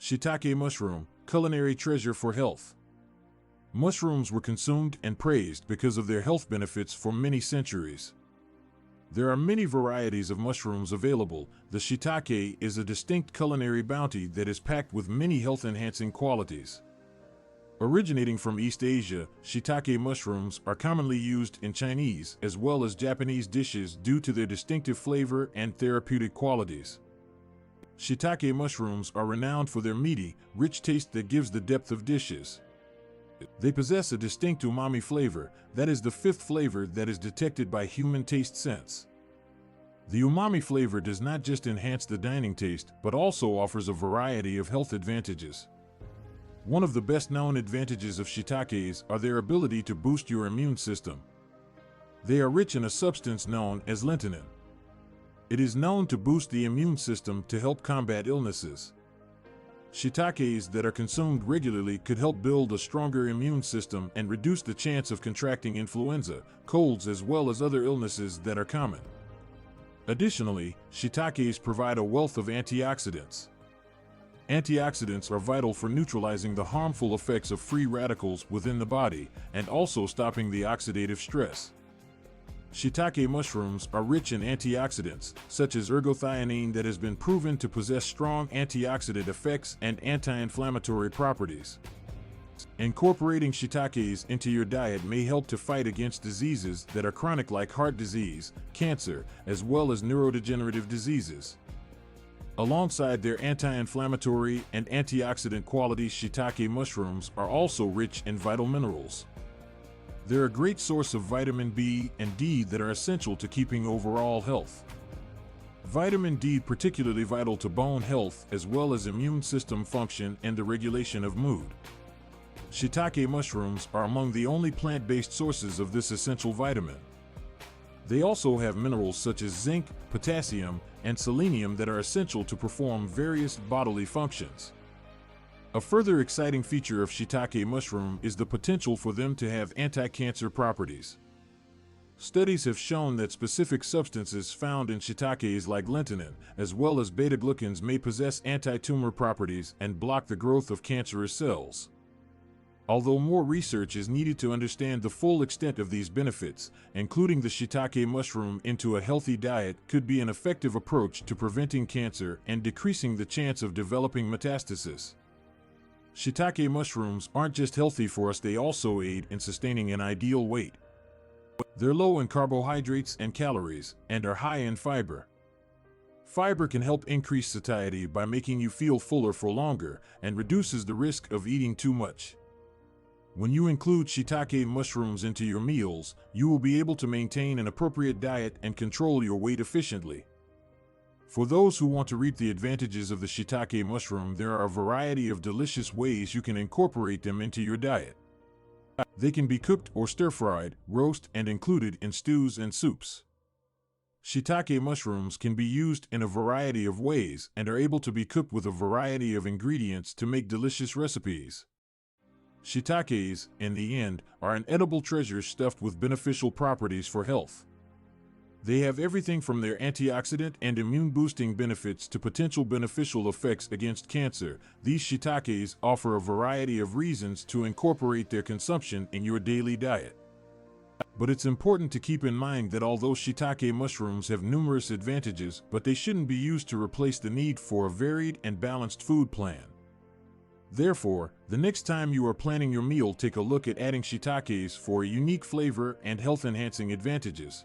Shiitake mushroom, culinary treasure for health. Mushrooms were consumed and praised because of their health benefits for many centuries. There are many varieties of mushrooms available. The shiitake is a distinct culinary bounty that is packed with many health-enhancing qualities. Originating from East Asia, shiitake mushrooms are commonly used in Chinese as well as Japanese dishes due to their distinctive flavor and therapeutic qualities. Shiitake mushrooms are renowned for their meaty, rich taste that gives the depth of dishes. They possess a distinct umami flavor, that is the fifth flavor that is detected by human taste sense. The umami flavor does not just enhance the dining taste, but also offers a variety of health advantages. One of the best-known advantages of shiitakes are their ability to boost your immune system. They are rich in a substance known as lentinin. It is known to boost the immune system to help combat illnesses. Shiitakes that are consumed regularly could help build a stronger immune system and reduce the chance of contracting influenza, colds, as well as other illnesses that are common. Additionally, shiitakes provide a wealth of antioxidants. Antioxidants are vital for neutralizing the harmful effects of free radicals within the body and also stopping the oxidative stress. Shiitake mushrooms are rich in antioxidants, such as ergothioneine that has been proven to possess strong antioxidant effects and anti-inflammatory properties. Incorporating shiitakes into your diet may help to fight against diseases that are chronic like heart disease, cancer, as well as neurodegenerative diseases. Alongside their anti-inflammatory and antioxidant qualities, shiitake mushrooms are also rich in vital minerals. They're a great source of vitamin B and D that are essential to keeping overall health. Vitamin D particularly vital to bone health as well as immune system function and the regulation of mood. Shiitake mushrooms are among the only plant-based sources of this essential vitamin. They also have minerals such as zinc, potassium, and selenium that are essential to perform various bodily functions. A further exciting feature of shiitake mushroom is the potential for them to have anti-cancer properties. Studies have shown that specific substances found in shiitakes like lentinin, as well as beta-glucans, may possess anti-tumor properties and block the growth of cancerous cells. Although more research is needed to understand the full extent of these benefits, including the shiitake mushroom into a healthy diet could be an effective approach to preventing cancer and decreasing the chance of developing metastasis. Shiitake mushrooms aren't just healthy for us, they also aid in sustaining an ideal weight. They're low in carbohydrates and calories, and are high in fiber. Fiber can help increase satiety by making you feel fuller for longer and reduces the risk of eating too much. When you include shiitake mushrooms into your meals, you will be able to maintain an appropriate diet and control your weight efficiently. For those who want to reap the advantages of the shiitake mushroom, there are a variety of delicious ways you can incorporate them into your diet. They can be cooked or stir-fried, roast, and included in stews and soups. Shiitake mushrooms can be used in a variety of ways and are able to be cooked with a variety of ingredients to make delicious recipes. Shiitakes, in the end, are an edible treasure stuffed with beneficial properties for health. They have everything from their antioxidant and immune-boosting benefits to potential beneficial effects against cancer. These shiitakes offer a variety of reasons to incorporate their consumption in your daily diet. But it's important to keep in mind that although shiitake mushrooms have numerous advantages, but they shouldn't be used to replace the need for a varied and balanced food plan. Therefore, the next time you are planning your meal, take a look at adding shiitakes for a unique flavor and health-enhancing advantages.